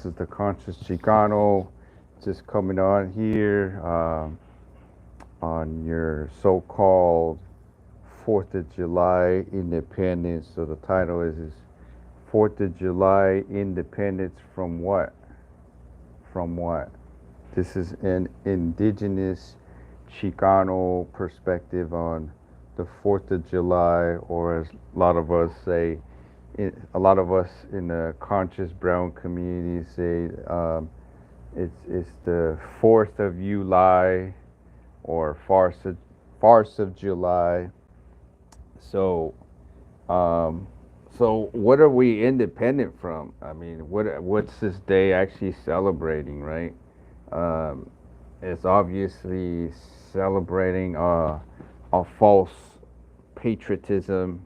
This is the Conscious Chicano, just coming on here on your so-called 4th of July Independence. So the title is 4th of July Independence from what? From what? This is an indigenous Chicano perspective on the 4th of July, or as a lot of us say, a lot of us in the conscious brown community say it's the 4th of July or farce of July. So um, so what are we independent from? I mean, what's this day actually celebrating, right? Um, it's obviously celebrating a false patriotism,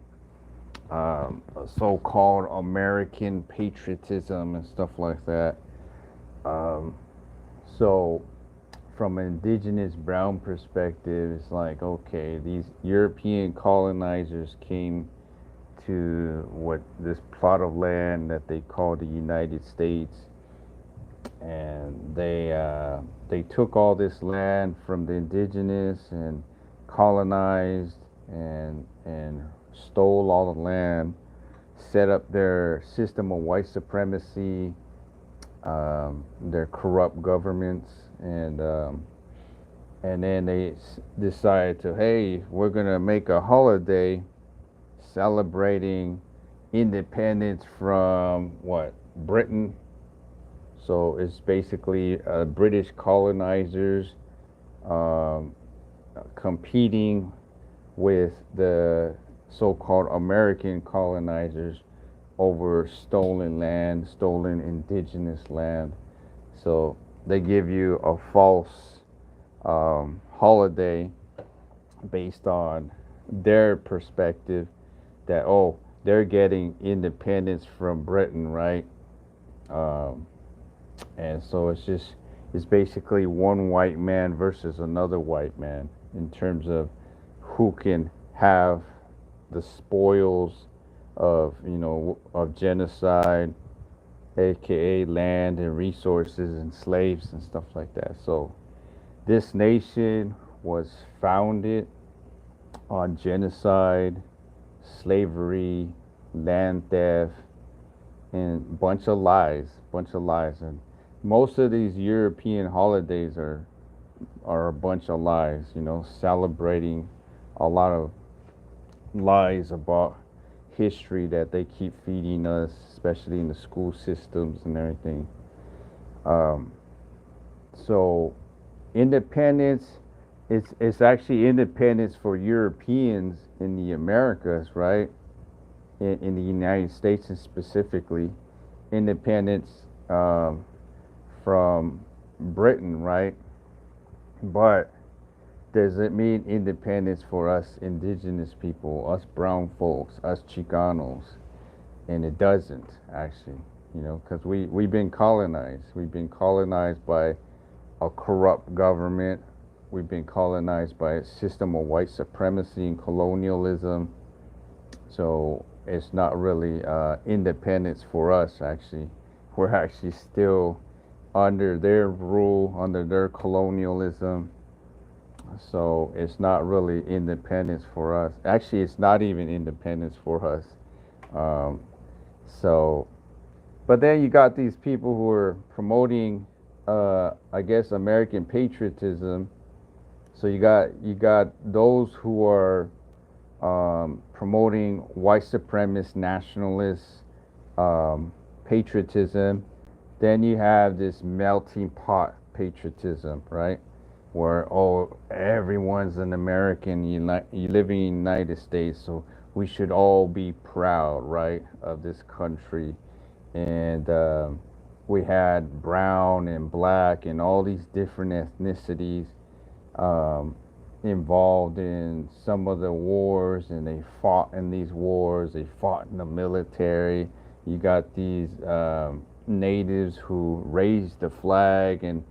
so-called American patriotism and stuff like that. Um, so, from an indigenous brown perspective, it's like, okay, these European colonizers came to what this plot of land that they call the United States, and they took all this land from the indigenous and colonized and stole all the land, set up their system of white supremacy, their corrupt governments, and then they decided to, hey, we're gonna make a holiday celebrating independence from what, Britain. So it's basically British colonizers um, competing with the so-called American colonizers over stolen land, stolen indigenous land. So they give you a false holiday based on their perspective that, oh, they're getting independence from Britain, right? Um, and so it's basically one white man versus another white man in terms of who can have the spoils of of genocide, aka land and resources and slaves and stuff like that. So this nation was founded on genocide, slavery, land theft, and bunch of lies. And most of these European holidays are a bunch of lies, celebrating a lot of lies about history that they keep feeding us, especially in the school systems and everything. Um, so independence, it's actually independence for Europeans in the Americas, right? In the United States, and specifically independence from Britain, right? But does it mean independence for us indigenous people, us brown folks, us Chicanos? And it doesn't, actually, because we've been colonized. We've been colonized by a corrupt government. We've been colonized by a system of white supremacy and colonialism. So it's not really independence for us, actually. We're actually still under their rule, under their colonialism. So it's not really independence for us. Actually, it's not even independence for us. Um, so, but then you got these people who are promoting, I guess, American patriotism. So you got those who are promoting white supremacist nationalist patriotism. Then you have this melting pot patriotism, right? Where, oh, everyone's an American, you live in the United States, so we should all be proud, right, of this country. And we had brown and black and all these different ethnicities um, involved in some of the wars, and they fought in these wars. They fought in the military. You got these natives who raised the flag and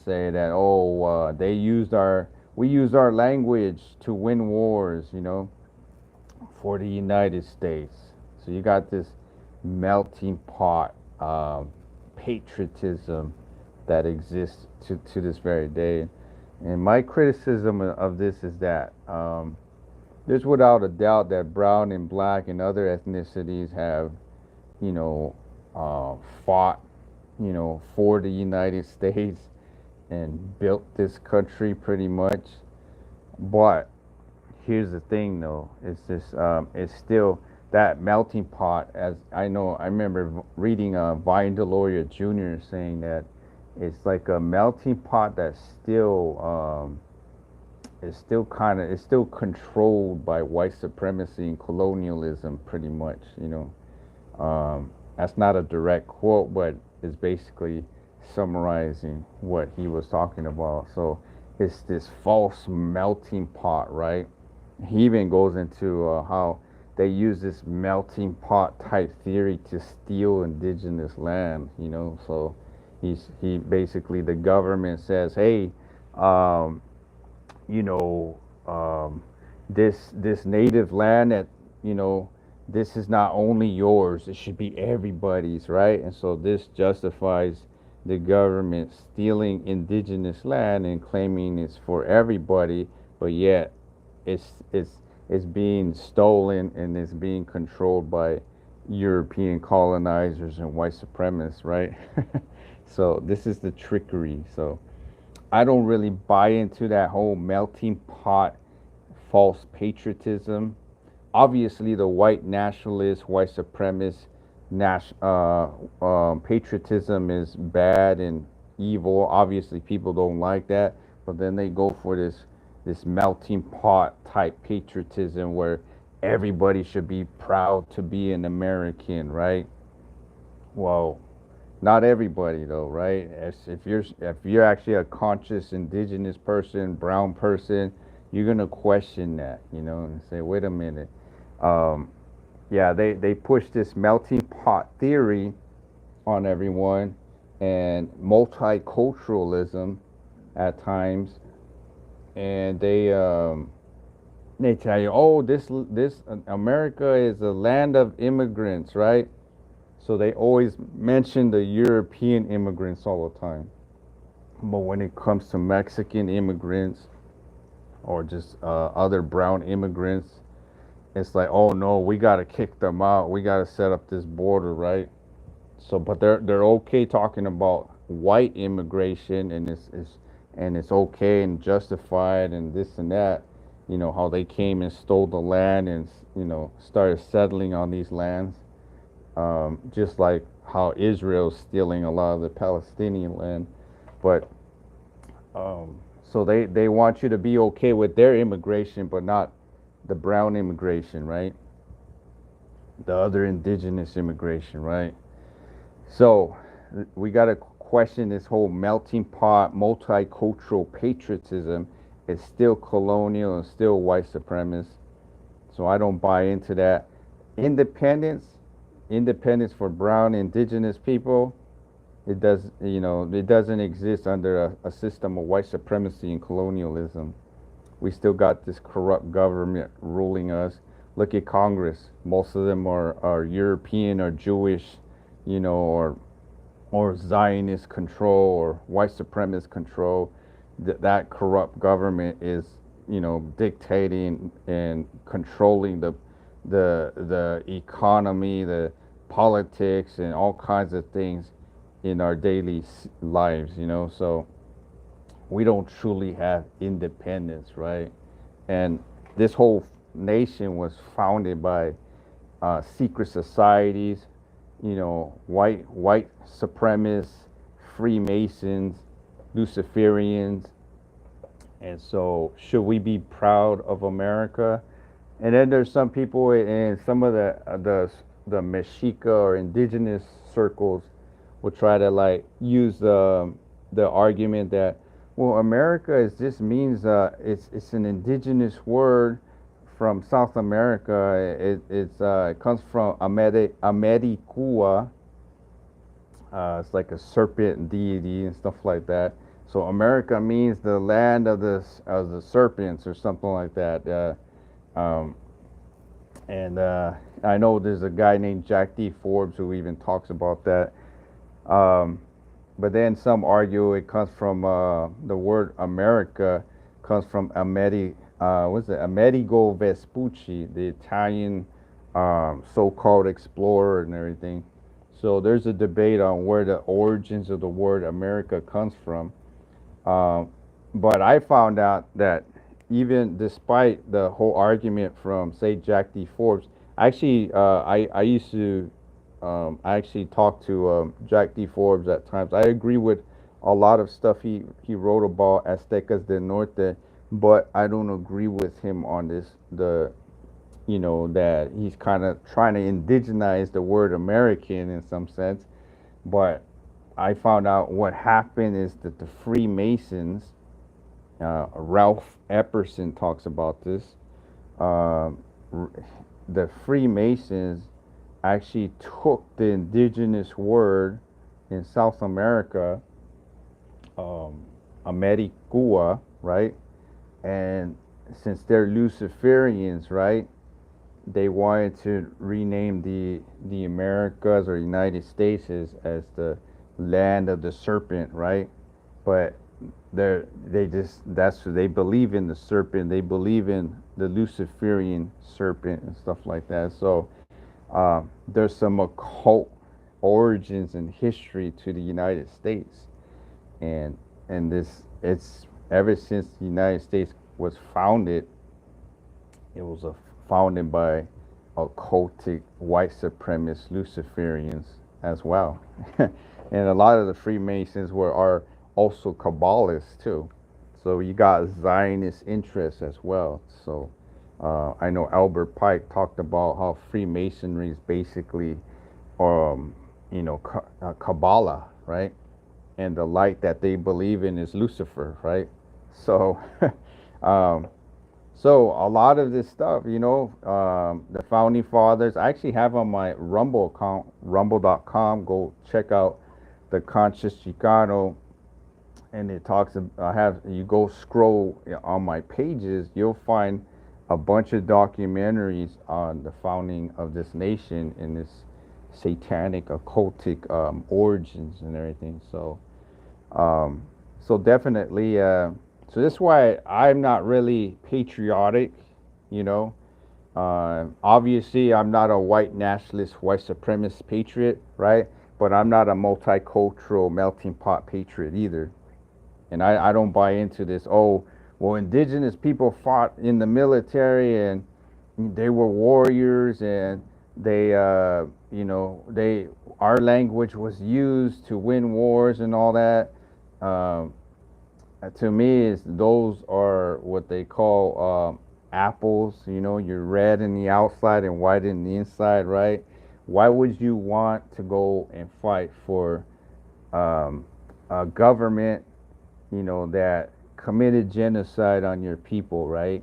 say that, oh, we used our language to win wars, for the United States. So you got this melting pot patriotism that exists to this very day. And my criticism of this is that there's without a doubt that brown and black and other ethnicities have, you know, fought, for the United States and built this country pretty much. But here's the thing, though, it's still that melting pot. As I know, I remember reading Vine Deloria Jr. saying that it's like a melting pot that's still it's still controlled by white supremacy and colonialism, pretty much. That's not a direct quote, but it's basically summarizing what he was talking about. So it's this false melting pot, right? He even goes into how they use this melting pot type theory to steal indigenous land. So he basically, the government says, hey, um, you know, this native land that, this is not only yours, it should be everybody's, right? And so this justifies the government stealing indigenous land and claiming it's for everybody, but yet it's being stolen and it's being controlled by European colonizers and white supremacists, right? So this is the trickery. So I don't really buy into that whole melting pot false patriotism. Obviously, the white nationalist, white supremacist patriotism is bad and evil. Obviously, people don't like that, but then they go for this melting pot type patriotism where everybody should be proud to be an American, right? Well, not everybody though, right? If you're actually a conscious indigenous person, brown person, you're gonna question that, and say, wait a minute. Um, yeah, they push this melting pot theory on everyone and multiculturalism at times, and they tell you, oh, this America is a land of immigrants, right? So they always mention the European immigrants all the time. But when it comes to Mexican immigrants or just other brown immigrants, it's like, oh no, we gotta kick them out. We gotta set up this border, right? So, but they're okay talking about white immigration, and it's okay and justified and this and that. How they came and stole the land and started settling on these lands, just like how Israel's stealing a lot of the Palestinian land. But so they want you to be okay with their immigration, but not the brown immigration, right? The other indigenous immigration, right? So we got to question this whole melting pot, multicultural patriotism. It's still colonial and still white supremacist. So I don't buy into that. Independence, independence for brown indigenous people, it doesn't exist under a system of white supremacy and colonialism. We still got this corrupt government ruling us. Look at Congress. Most of them are European or Jewish, or Zionist control or white supremacist control. That corrupt government is, dictating and controlling the economy, the politics, and all kinds of things in our daily lives. So we don't truly have independence, right? And this whole nation was founded by secret societies, white supremacists, Freemasons, Luciferians. And so, should we be proud of America? And then there's some people in some of the Mexica or indigenous circles will try to like use the argument that, well, America it's an indigenous word from South America. It comes from Americua. It's like a serpent deity and stuff like that. So America means the land of the serpents or something like that. Um, and I know there's a guy named Jack D. Forbes who even talks about that. Um, but then some argue it comes from the word America comes from what's it? Amerigo Vespucci, the Italian so-called explorer and everything. So there's a debate on where the origins of the word America comes from. Um, but I found out that even despite the whole argument from, say, Jack D. Forbes, actually, I used to, I actually talked to Jack D. Forbes at times. I agree with a lot of stuff he wrote about Aztecas del Norte, but I don't agree with him on that he's kind of trying to indigenize the word American in some sense. But I found out what happened is that the Freemasons, Ralph Epperson talks about this. Um, the Freemasons actually took the indigenous word in South America, Americua, right? And since they're Luciferians, right, they wanted to rename the Americas or United States as the land of the serpent, right? But they just that's they believe in the serpent. They believe in the Luciferian serpent and stuff like that. So there's some occult origins and history to the United States, and this it's ever since the United States was founded. It was founded by occultic white supremacist Luciferians as well. And a lot of the Freemasons are also Kabbalists too. So you got Zionist interests as well. So I know Albert Pike talked about how Freemasonry is basically, um, Kabbalah, right? And the light that they believe in is Lucifer, right? So um, so a lot of this stuff, the founding fathers, I actually have on my Rumble account, rumble.com. Go check out the Conscious Chicano, and it talks. I have you go scroll on my pages, you'll find a bunch of documentaries on the founding of this nation and this satanic, occultic origins and everything. Um, so definitely. So that's why I'm not really patriotic, you know. Obviously, I'm not a white nationalist, white supremacist patriot, right? But I'm not a multicultural melting pot patriot either. And I don't buy into this. Oh, well, indigenous people fought in the military and they were warriors and they our language was used to win wars and all that. Um, to me, is those are what they call apples. You're red in the outside and white in the inside, right? Why would you want to go and fight for um, a government, that committed genocide on your people, right?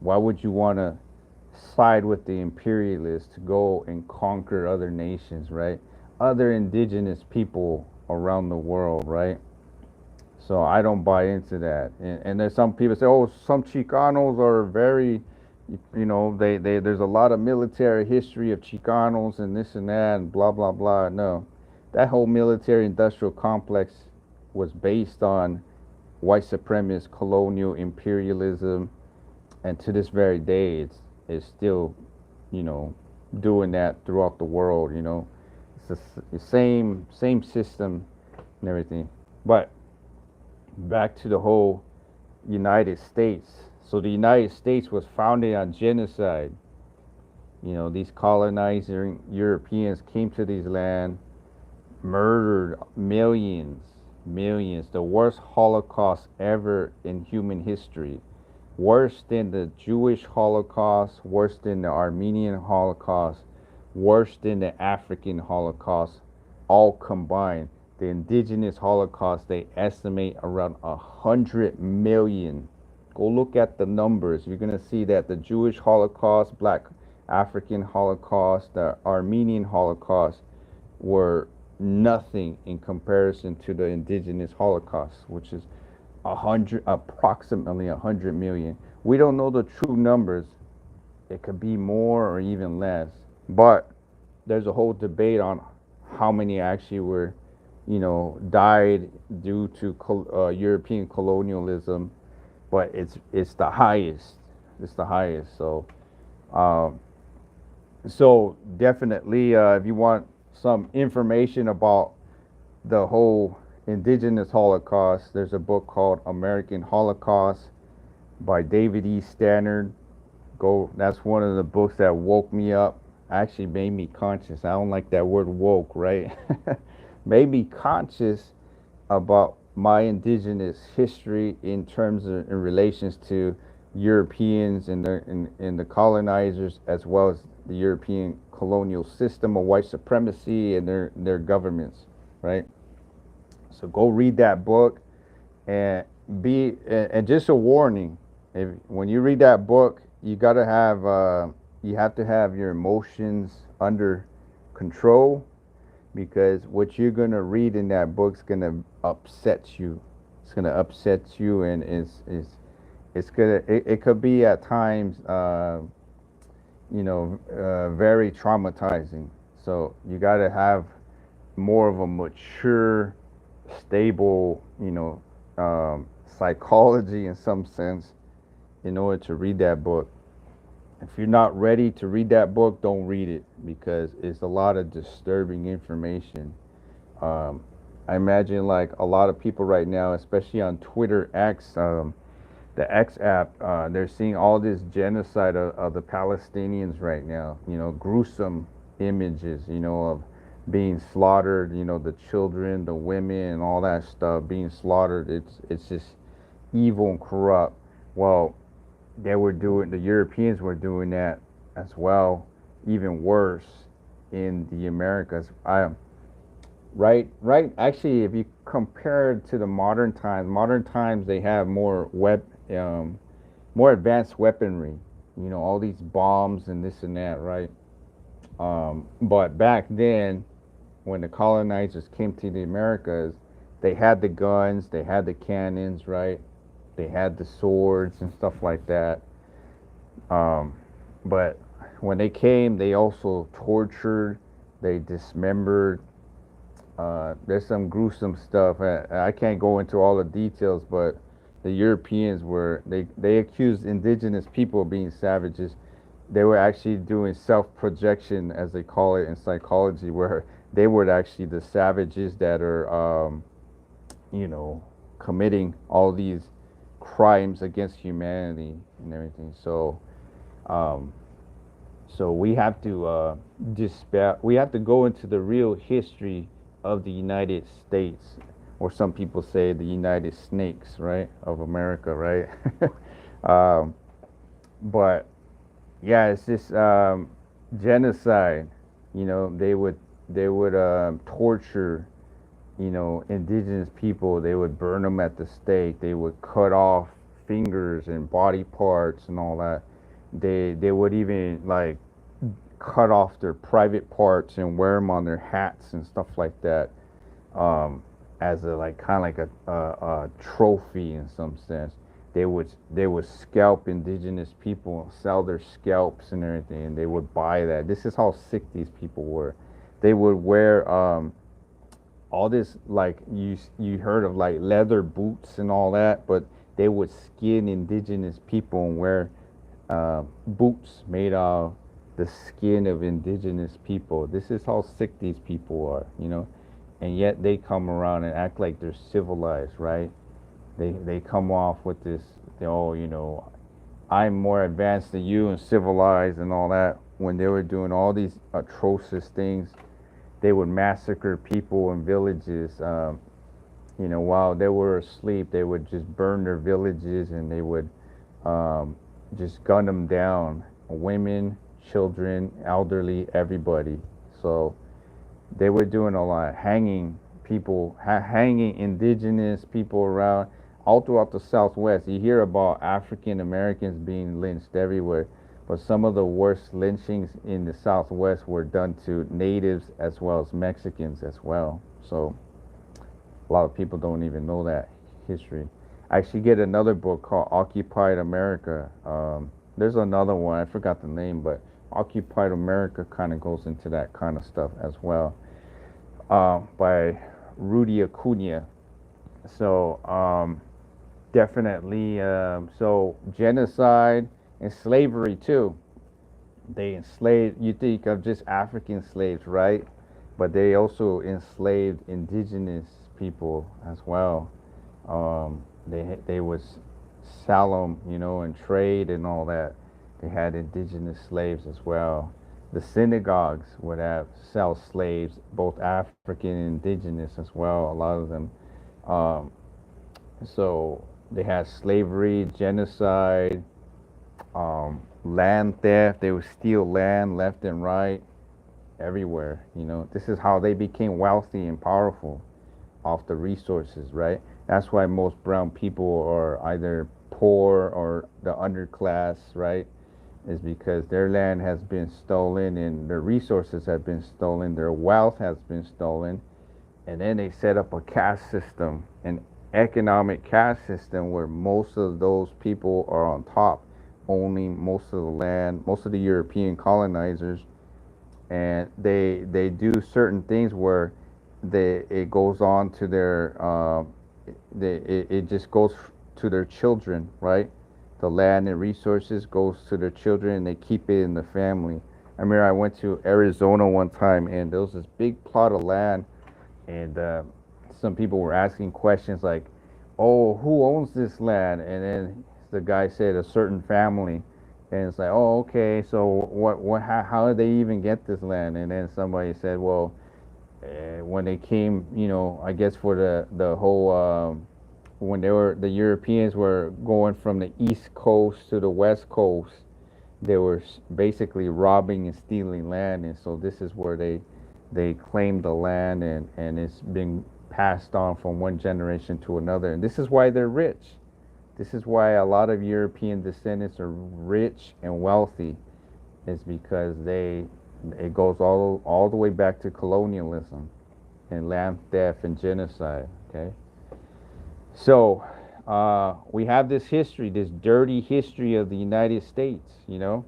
Why would you want to side with the imperialists to go and conquer other nations, right? Other indigenous people around the world, right? So I don't buy into that. And there's some people say, oh, some Chicanos are very, there's a lot of military history of Chicanos and this and that and blah, blah, blah. No, that whole military industrial complex was based on white supremacist colonial imperialism. And to this very day, it's still, you know, doing that throughout the world, It's the same system and everything. But back to the whole United States. So the United States was founded on genocide. These colonizing Europeans came to these land, murdered millions, the worst Holocaust ever in human history. Worse than the Jewish Holocaust, worse than the Armenian Holocaust, worse than the African Holocaust, all combined. The indigenous Holocaust, they estimate around 100 million. Go look at the numbers. You're going to see that the Jewish Holocaust, Black African Holocaust, the Armenian Holocaust were nothing in comparison to the indigenous Holocaust, which is approximately 100 million. We don't know the true numbers. It could be more or even less. But there's a whole debate on how many actually were, died due to European colonialism, but it's the highest. It's the highest. Um, so definitely, if you want some information about the whole indigenous Holocaust, there's a book called American Holocaust by David E. Stannard. Go. That's one of the books that woke me up. Actually, made me conscious. I don't like that word woke, right? Made me conscious about my indigenous history in terms of in relations to Europeans and the colonizers, as well as the European colonial system of white supremacy and their governments, right? So go read that book and and just a warning, if when you read that book, you have to have your emotions under control, because what you're gonna read in that book's gonna upset you. It's gonna upset you, and it's gonna it could be at times very traumatizing. So you gotta have more of a mature, stable, psychology in some sense in order to read that book. If you're not ready to read that book, don't read it, because it's a lot of disturbing information. Um, I imagine like a lot of people right now, especially on Twitter X, the X app, they're seeing all this genocide of the Palestinians right now. Gruesome images, of being slaughtered. The children, the women, and all that stuff being slaughtered. It's just evil and corrupt. Well, the Europeans were doing that as well, even worse in the Americas. Right. Actually, if you compare it to the modern times they have more advanced weaponry. All these bombs and this and that, right? But back then, when the colonizers came to the Americas, they had the guns, they had the cannons, right? They had the swords and stuff like that. Um, but when they came, they also tortured, they dismembered. There's some gruesome stuff. I can't go into all the details, but the Europeans they accused indigenous people of being savages. They were actually doing self-projection, as they call it in psychology, where they were actually the savages that are, you know, committing all these crimes against humanity and everything. Um, so we have to dispel. We have to go into the real history of the United States, or some people say the United Snakes, right, of America, right? um, but yeah, it's just genocide. They would torture, indigenous people. They would burn them at the stake. They would cut off fingers and body parts and all that. They would even like cut off their private parts and wear them on their hats and stuff like that, as a like kind of like a trophy in some sense. They would scalp indigenous people, sell their scalps and everything, and they would buy that. This is how sick these people were. They would wear all this, like you heard of like leather boots and all that, but they would skin indigenous people and wear boots made of the skin of indigenous people. This is how sick these people are. And yet they come around and act like they're civilized, right? They come off with this, I'm more advanced than you and civilized and all that. When they were doing all these atrocious things, they would massacre people in villages. While they were asleep, they would just burn their villages, and they would just gun them down. Women, children, elderly, everybody. So they were doing a lot, hanging people, hanging indigenous people around all throughout the Southwest. You hear about African Americans being lynched everywhere, but some of the worst lynchings in the Southwest were done to natives as well as Mexicans as well. So a lot of people don't even know that history. I actually get another book called Occupied America. There's another one, I forgot the name, but Occupied America kind of goes into that kind of stuff as well, by Rudy Acuna. So definitely, so genocide and slavery too. They enslaved. You think of just African slaves, right? But they also enslaved indigenous people as well. They was sell 'em, and trade and all that. They had indigenous slaves as well. The synagogues would have sell slaves, both African and indigenous as well. A lot of them. Um, so they had slavery, genocide, land theft. They would steal land left and right, everywhere. This is how they became wealthy and powerful off the resources, right? That's why most brown people are either poor or the underclass, right? Is because their land has been stolen and their resources have been stolen, their wealth has been stolen, and then they set up a caste system, an economic caste system where most of those people are on top, owning most of the land, most of the European colonizers, and they do certain things where it goes on to their it just goes to their children, right? The land and resources goes to their children, and they keep it in the family. I remember I went to Arizona one time, and there was this big plot of land, and some people were asking questions like, "Oh, who owns this land?" And then the guy said a certain family, and it's like, "Oh, okay. So how did they even get this land?" And then somebody said, "Well, when they came, I guess for the whole when the Europeans were going from the East Coast to the West Coast, they were basically robbing and stealing land, and so this is where they claimed the land, and it's been passed on from one generation to another, and this is why they're rich. This is why a lot of European descendants are rich and wealthy, is because it goes all the way back to colonialism and land theft and genocide. Okay, so we have this history, this dirty history of the United States. And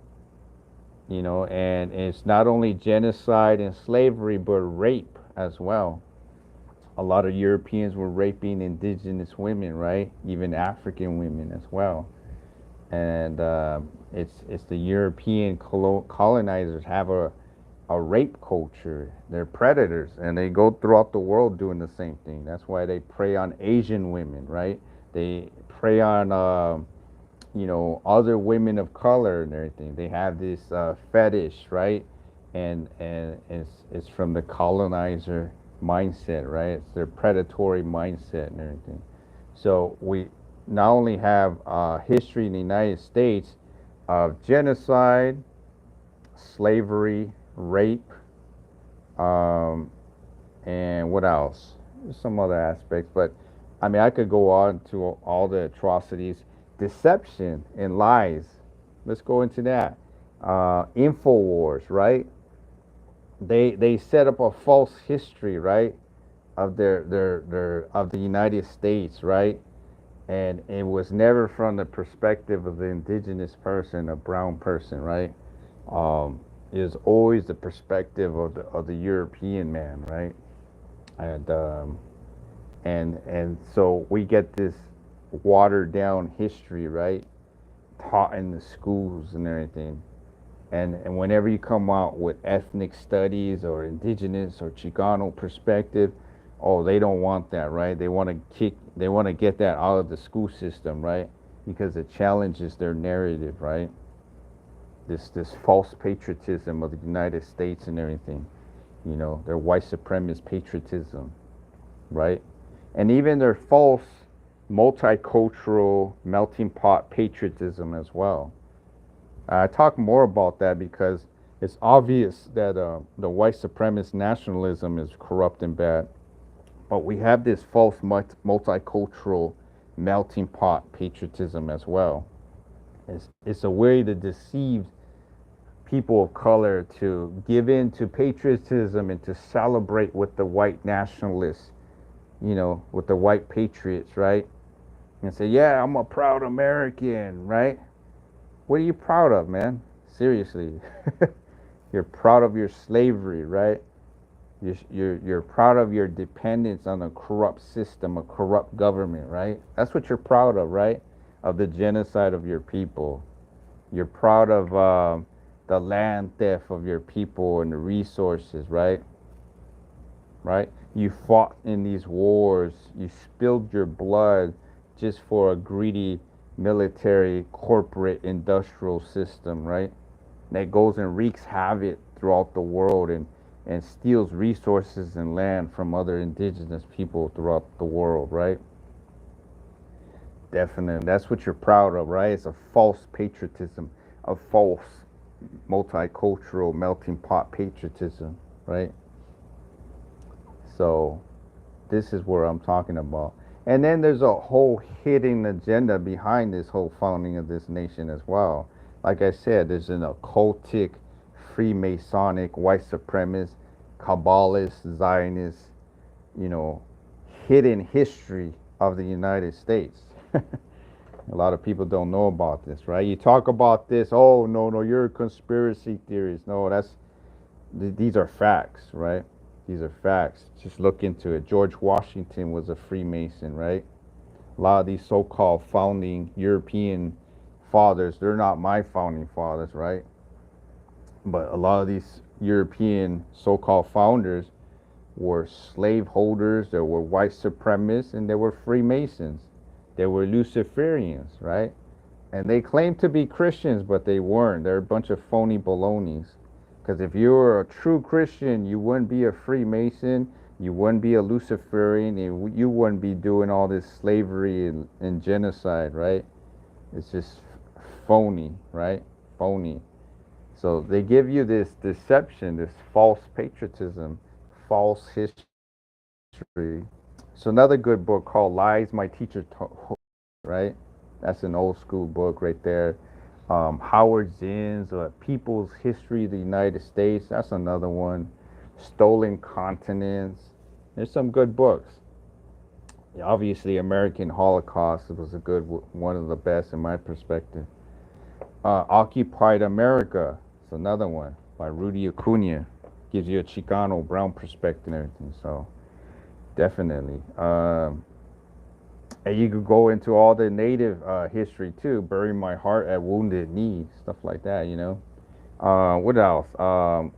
it's not only genocide and slavery, but rape as well. A lot of Europeans were raping indigenous women, right? Even African women as well. And it's the European colonizers have a rape culture. They're predators, and they go throughout the world doing the same thing. That's why they prey on Asian women, right? They prey on other women of color and everything. They have this fetish, right? And it's from the colonizer mindset, right? It's their predatory mindset and everything. So we not only have history in the United States of genocide, slavery, rape, um, and what else? Some other aspects, but I mean, I could go on to all the atrocities, deception and lies. Let's go into that. Infowars, right? They set up a false history, right, of their of the United States, right? And it was never from the perspective of the indigenous person, a brown person, right? It was always the perspective of the European man, right? And and so we get this watered down history, right, taught in the schools and everything. And whenever you come out with ethnic studies or indigenous or Chicano perspective, oh, they don't want that, right? They want to get that out of the school system, right? Because it challenges their narrative, right? This false patriotism of the United States and everything, their white supremacist patriotism, right? And even their false multicultural melting pot patriotism as well. I talk more about that because it's obvious that the white supremacist nationalism is corrupt and bad. But we have this false multicultural melting pot patriotism as well. It's a way to deceive people of color to give in to patriotism and to celebrate with the white nationalists, with the white patriots, right? And say, yeah, I'm a proud American, right? What are you proud of, man? Seriously. You're proud of your slavery, right? You're proud of your dependence on a corrupt system, a corrupt government, right? That's what you're proud of, right? Of the genocide of your people. You're proud of the land theft of your people and the resources, right? Right? You fought in these wars. You spilled your blood just for a greedy military, corporate, industrial system, right? That goes and wreaks havoc throughout the world and steals resources and land from other indigenous people throughout the world, right? Definitely. That's what you're proud of, right? It's a false patriotism, a false multicultural melting pot patriotism, right? So this is where I'm talking about. And then there's a whole hidden agenda behind this whole founding of this nation as well. Like I said, there's an occultic, Freemasonic, white supremacist, Kabbalist, Zionist, you know, hidden history of the United States. A lot of people don't know about this, right? You talk about this, oh no, no, you're a conspiracy theorist. No, these are facts, right? These are facts. Just look into it. George Washington was a Freemason, right? A lot of these so-called founding European fathers, they're not my founding fathers, right? But a lot of these European so-called founders were slaveholders, they were white supremacists, and they were Freemasons. They were Luciferians, right? And they claimed to be Christians, but they weren't. They're a bunch of phony balonies. Because if you were a true Christian, you wouldn't be a Freemason, you wouldn't be a Luciferian, you wouldn't be doing all this slavery and genocide, right? It's just phony, right? Phony. So they give you this deception, this false patriotism, false history. So another good book called Lies My Teacher Told, right? That's an old school book right there. Howard Zinn's People's History of the United States. That's another one. Stolen Continents. There's some good books. Yeah, obviously, American Holocaust was a good one of the best in my perspective. Occupied America. It's another one by Rudy Acuna. Gives you a Chicano brown perspective and everything. So definitely. And you could go into all the native history too. Bury My Heart at Wounded Knee, stuff like that, you know. What else?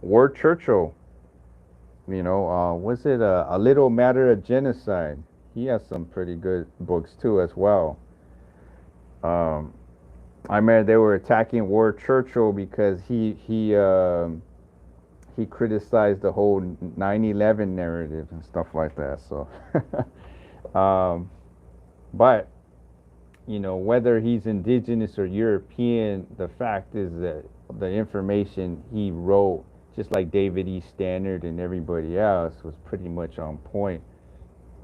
Ward Churchill, you know, was it A Little Matter of Genocide? He has some pretty good books too as well. Um, I remember they were attacking Ward Churchill because he criticized the whole 9/11 narrative and stuff like that. So, um, but you know, whether he's indigenous or European, the fact is that the information he wrote, just like David E. Stannard and everybody else, was pretty much on point,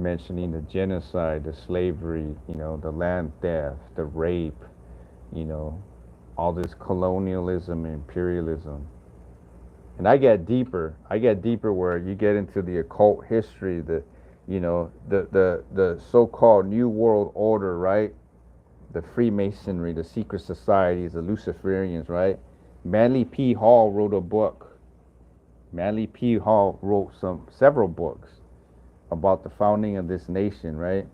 mentioning the genocide, the slavery, you know, the land theft, the rape, you know, all this colonialism and imperialism. And I get deeper. I get deeper where you get into the occult history, the you know, the so-called New World Order, right? The Freemasonry, the secret societies, the Luciferians, right? Manly P. Hall wrote a book. Manly P. Hall wrote several books about the founding of this nation, right?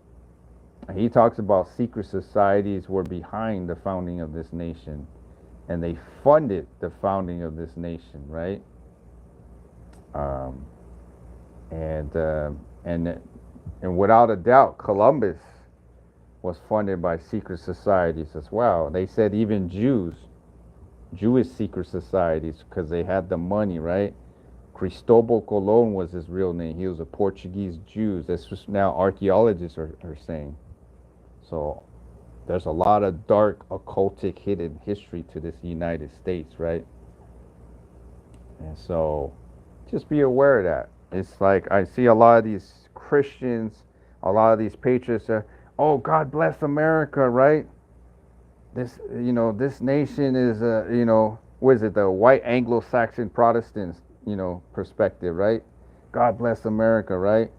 And he talks about secret societies were behind the founding of this nation, and they funded the founding of this nation, right? Um, and and and without a doubt, Columbus was funded by secret societies as well. They said even Jewish secret societies, because they had the money, right? Cristobal Colon was his real name. He was a Portuguese Jew. That's what now archaeologists are saying. So there's a lot of dark occultic hidden history to this United States, right? And so just be aware of that. It's like I see a lot of these Christians, a lot of these patriots are, oh, God bless America, right? This, you know, this nation is, you know, what is it, the white Anglo-Saxon Protestants, you know, perspective, right? God bless America, right?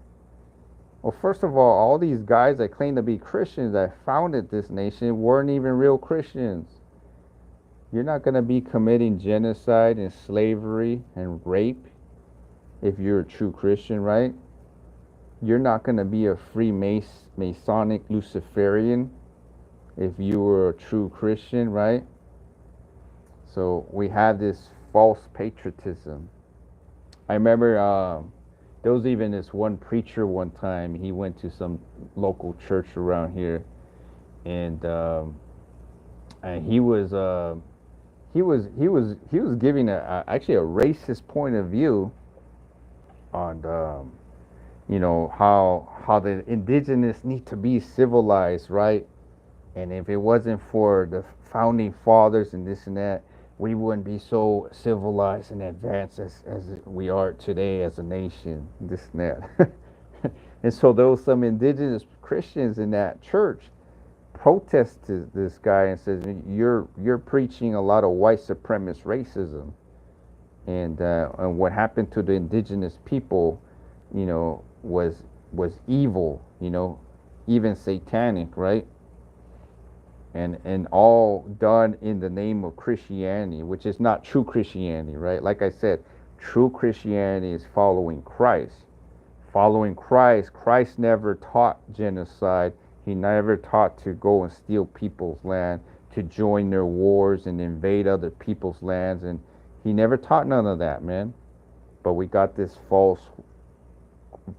Well, first of all these guys that claim to be Christians that founded this nation weren't even real Christians. You're not going to be committing genocide and slavery and rape if you're a true Christian, right? You're not going to be a Masonic Luciferian if you were a true Christian, right? So we have this false patriotism. I remember there was even this one preacher one time. He went to some local church around here, and he was giving actually a racist point of view on how the indigenous need to be civilized, right? And if it wasn't for the founding fathers and this and that, we wouldn't be so civilized and advanced as we are today as a nation, this and that. And so there was some indigenous Christians in that church protested this guy and says, you're preaching a lot of white supremacist racism. And what happened to the indigenous people, was evil, even satanic, right? And all done in the name of Christianity, which is not true Christianity, right? Like I said, true Christianity is following Christ. Following Christ, Christ never taught genocide. He never taught to go and steal people's land, to join their wars and invade other people's lands, and he never taught none of that, man. But we got this false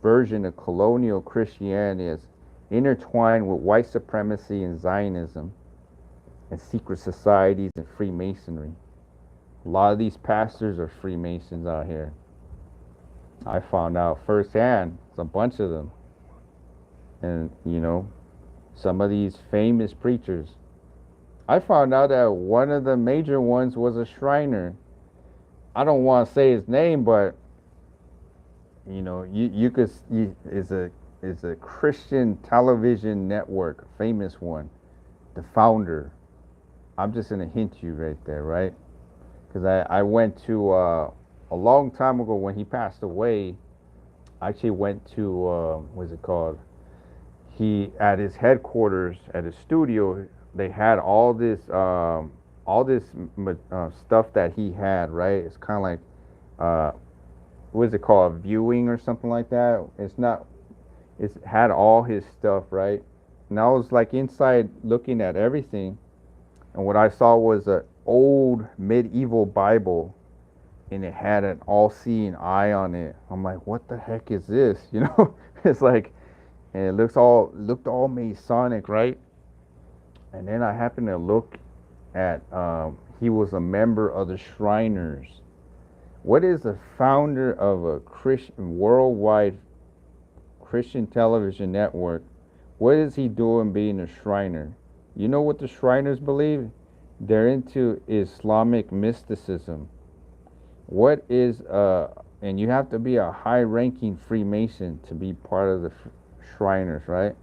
version of colonial Christianity as intertwined with white supremacy and Zionism and secret societies and Freemasonry. A lot of these pastors are Freemasons out here. I found out firsthand, it's a bunch of them. And, some of these famous preachers. I found out that one of the major ones was a Shriner. I don't want to say his name, but you could is a Christian television network, a famous one, the founder. I'm just gonna hint you right there, right? Because I went to a long time ago when he passed away. I actually went to what's it called? He at his headquarters at his studio. They had all this stuff that he had, right? It's kind of like what is it called, viewing or something like that. It's had all his stuff, right? And I was like inside looking at everything, and what I saw was an old medieval Bible, and it had an all-seeing eye on it. I'm like, what the heck is this? It's like, and it looked all Masonic, right? And then I happened to look at he was a member of the Shriners. What is the founder of a Christian worldwide Christian television network? What is he doing being a Shriner? You know what the Shriners believe? They're into Islamic mysticism. What is and you have to be a high-ranking Freemason to be part of the Shriners, right?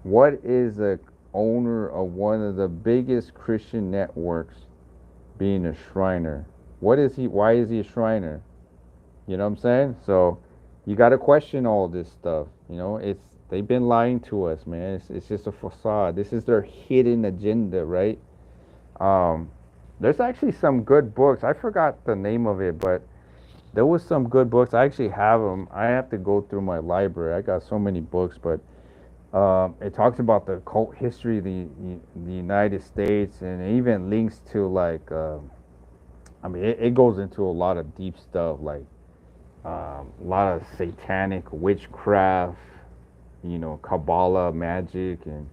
What is the owner of one of the biggest Christian networks being a Shriner? What is he? Why is he a Shriner? You know what I'm saying? So you got to question all this stuff. They've been lying to us, man. It's just a facade. This is their hidden agenda, right? There's actually some good books. I forgot the name of it, but there was some good books. I actually have them. I have to go through my library. I got so many books, but it talks about the cult history of the United States, and it even links to like. It goes into a lot of deep stuff, like a lot of satanic witchcraft, Kabbalah magic, and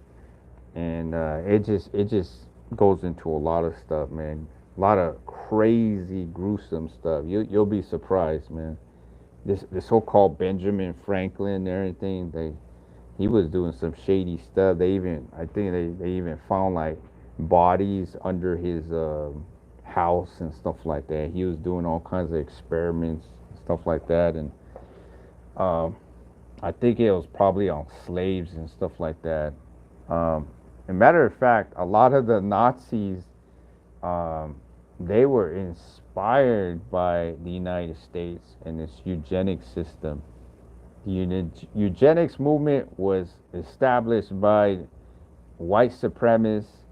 it just goes into a lot of stuff, man. A lot of crazy, gruesome stuff. You'll be surprised, man. This so-called Benjamin Franklin and everything, he was doing some shady stuff. I think they even found like bodies under his house and stuff like that. He was doing all kinds of experiments and stuff like that, and I think it was probably on slaves and stuff like that. As a matter of fact, a lot of the Nazis, they were inspired by the United States and its eugenics system. The eugenics movement was established by white supremacists,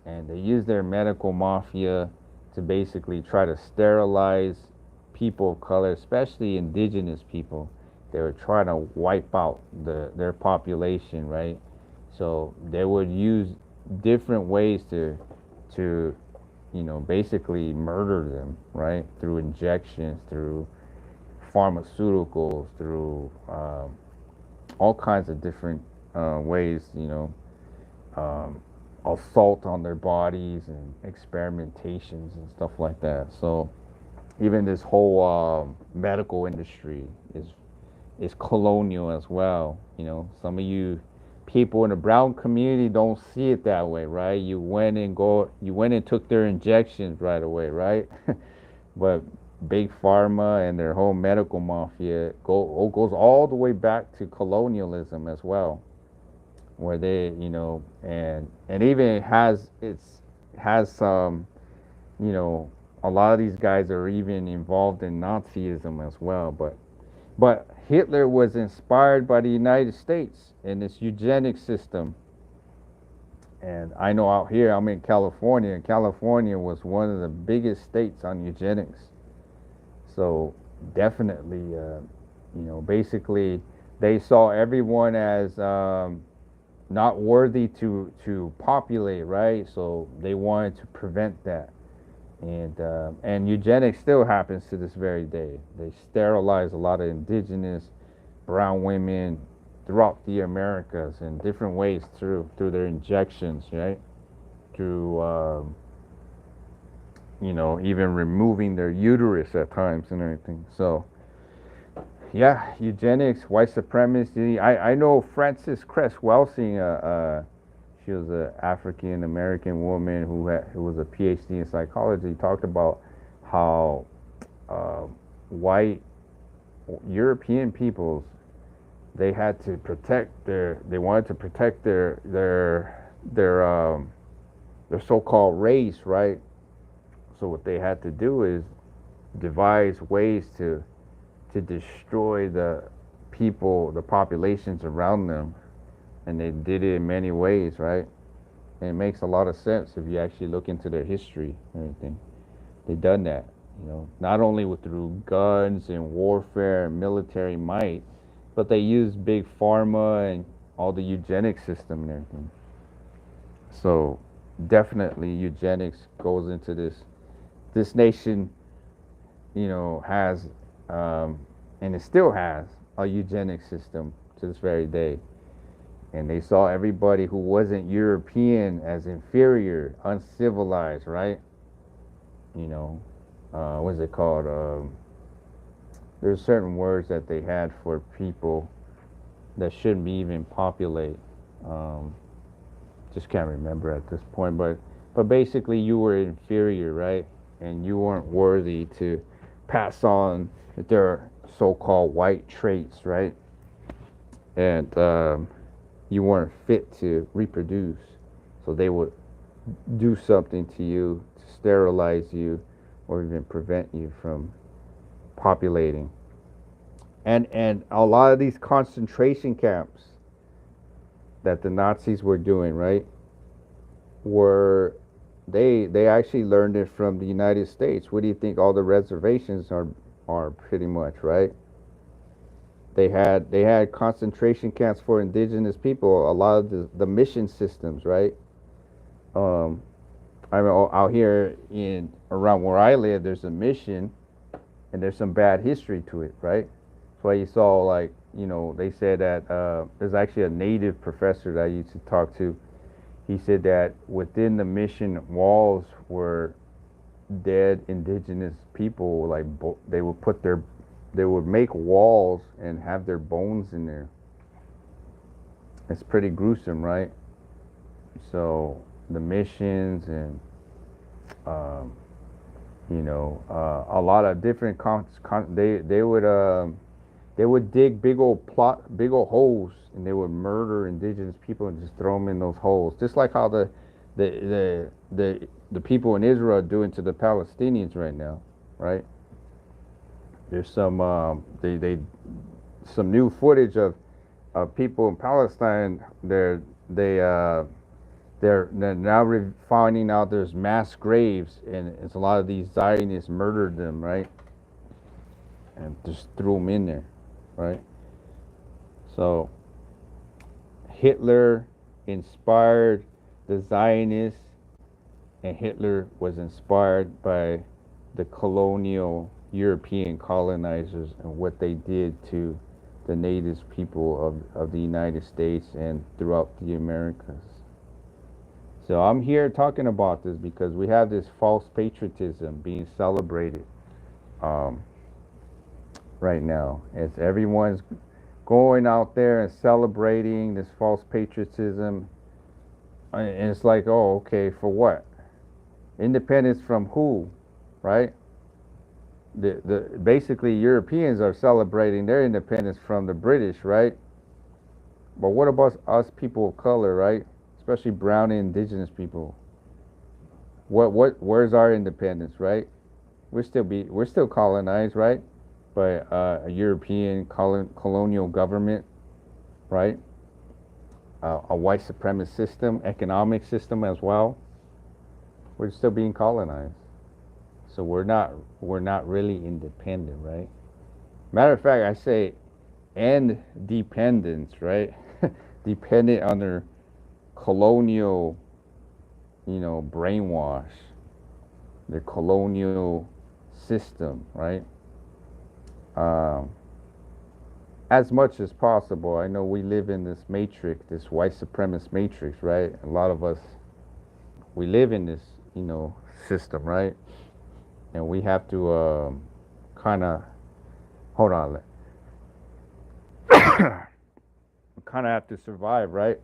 and they used their medical mafia to basically try to sterilize people of color, especially indigenous people. They were trying to wipe out their population, right? So they would use different ways to basically murder them, right? Through injections, through pharmaceuticals, through all kinds of different ways, um, assault on their bodies and experimentations and stuff like that. So even this whole medical industry is colonial as well. Some of you people in the brown community don't see it that way, right? You went and took their injections right away, right? But big pharma and their whole medical mafia goes all the way back to colonialism as well, where they, and even has some, you know, a lot of these guys are even involved in Nazism as well. But Hitler was inspired by the United States and its eugenics system. And I know out here, I'm in California, and California was one of the biggest states on eugenics. So definitely, basically, they saw everyone as not worthy to populate, right? So they wanted to prevent that. And eugenics still happens to this very day. They sterilize a lot of indigenous brown women throughout the Americas in different ways through their injections, right? Through even removing their uterus at times and everything. So yeah, eugenics, white supremacy. I know Frances Cress Welsing. She was an African American woman who was a PhD in psychology. Talked about how white European peoples, they wanted to protect their so-called race, right? So what they had to do is devise ways to destroy the populations around them, and they did it in many ways, right? And it makes a lot of sense if you actually look into their history and everything. They've done that, not only through guns and warfare and military might, but they use big pharma and all the eugenics system and everything. So definitely eugenics goes into this nation, has and it still has a eugenics system to this very day. And they saw everybody who wasn't European as inferior, uncivilized, right? What's it called? There's certain words that they had for people that shouldn't be even populate. Just can't remember at this point, but basically you were inferior, right? And you weren't worthy to pass on their so-called white traits, right? And you weren't fit to reproduce, so they would do something to you to sterilize you or even prevent you from populating. And a lot of these concentration camps that the Nazis were doing, right, were they actually learned it from the United States. What do you think? All the reservations are pretty much, right? They had concentration camps for indigenous people. A lot of the mission systems, right? I mean, out here in around where I live, there's a mission, and there's some bad history to it, right? That's why you saw, like, they said that there's actually a native professor that I used to talk to. He said that within the mission walls were dead indigenous people. Like they would make walls and have their bones in there. It's pretty gruesome, right? So the missions and a lot of different they would dig big old holes, and they would murder indigenous people and just throw them in those holes, just like how the people in Israel are doing to the Palestinians right now, right? There's some some new footage of people in Palestine. They're now finding out there's mass graves, and it's a lot of these Zionists murdered them, right? and just threw them in there, right? So Hitler inspired the Zionists, and Hitler was inspired by the colonial European colonizers and what they did to the native people of the United States and throughout the Americas. So I'm here talking about this because we have this false patriotism being celebrated um, right now as everyone's going out there and celebrating this false patriotism. And it's like, oh, okay, for what? Independence from who, right? The basically Europeans are celebrating their independence from the British, right? But what about us people of color, right? Especially brown and indigenous people. Where's our independence, right? We're still colonized, right? By a European colonial government, right? A white supremacist system, economic system as well. We're still being colonized. So we're not really independent, right? Matter of fact, I say and dependence, right? Dependent under colonial, brainwash, the colonial system, right? Um, as much as possible. I know we live in this matrix, this white supremacist matrix, right? A lot of us, we live in this, system, right? And we have to kind of, hold on, kind of have to survive, right?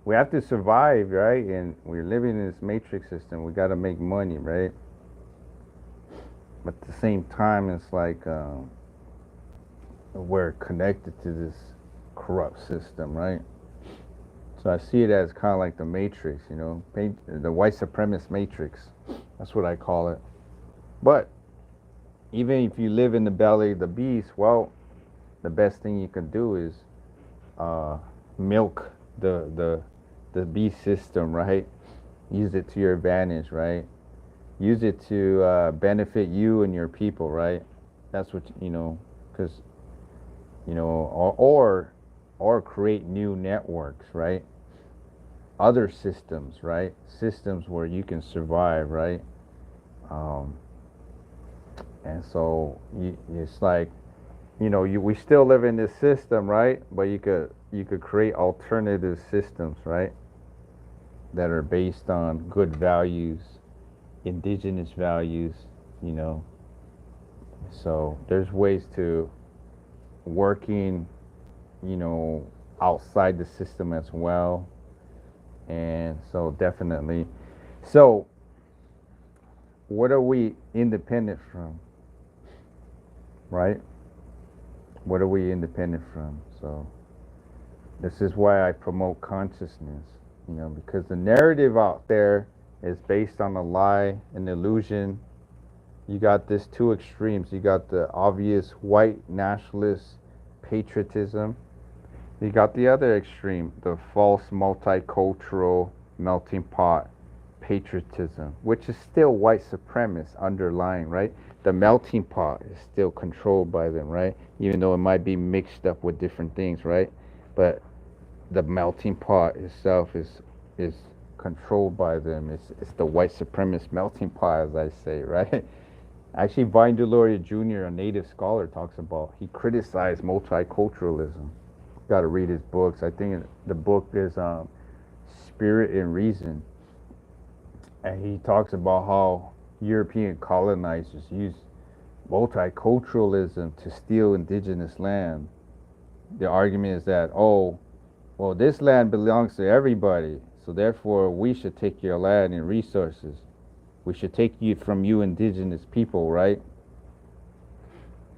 We have to survive, right? And we're living in this matrix system. We got to make money, right? But at the same time, it's like we're connected to this corrupt system, right? So I see it as kind of like the matrix, the white supremacist matrix. That's what I call it. But even if you live in the belly of the beast, well, the best thing you can do is milk the beast system, right? Use it to your advantage, right? Use it to benefit you and your people, right? That's what because or create new networks, right? Other systems, right? Systems where you can survive, right? And so it's like, we still live in this system, right? But you could create alternative systems, right? That are based on good values, indigenous values, So there's ways to working, outside the system as well. And so definitely. So what are we independent from? Right? What are we independent from? So this is why I promote consciousness, because the narrative out there is based on a lie, an illusion. You got this two extremes. You got the obvious white nationalist patriotism. You got the other extreme, the false multicultural melting pot patriotism, which is still white supremacist underlying, right? The melting pot is still controlled by them, right? Even though it might be mixed up with different things, right? But the melting pot itself is controlled by them. It's the white supremacist melting pot, as I say, right? Actually, Vine Deloria Jr., a native scholar, talks about, he criticized multiculturalism. Got to read his books. I think the book is Spirit and Reason. And he talks about how European colonizers used multiculturalism to steal indigenous land. The argument is that, oh, well, this land belongs to everybody, so therefore we should take your land and resources. We should take you from you indigenous people, right?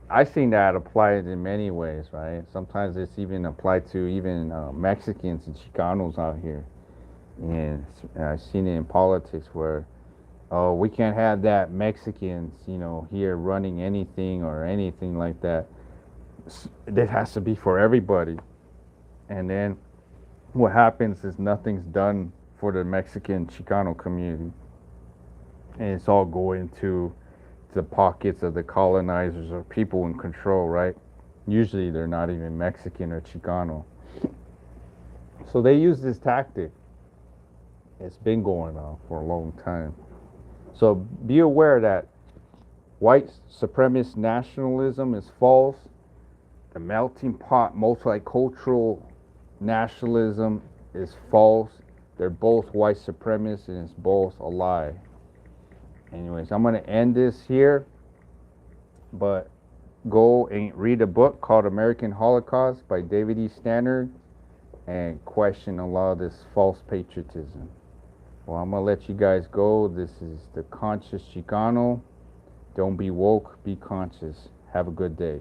I've seen that applied in many ways, right? Sometimes it's even applied to even Mexicans and Chicanos out here. And I've seen it in politics where, oh, we can't have that Mexicans, here running anything or anything like that. It has to be for everybody. And then what happens is nothing's done for the Mexican Chicano community. And it's all going to the pockets of the colonizers or people in control, right? Usually they're not even Mexican or Chicano. So they use this tactic. It's been going on for a long time. So be aware that white supremacist nationalism is false. The melting pot multicultural nationalism is false. They're both white supremacists and it's both a lie. Anyways, I'm going to end this here, but go and read a book called American Holocaust by David E. Stannard and question a lot of this false patriotism. Well, I'm going to let you guys go. This is the Conscious Chicano. Don't be woke, be conscious. Have a good day.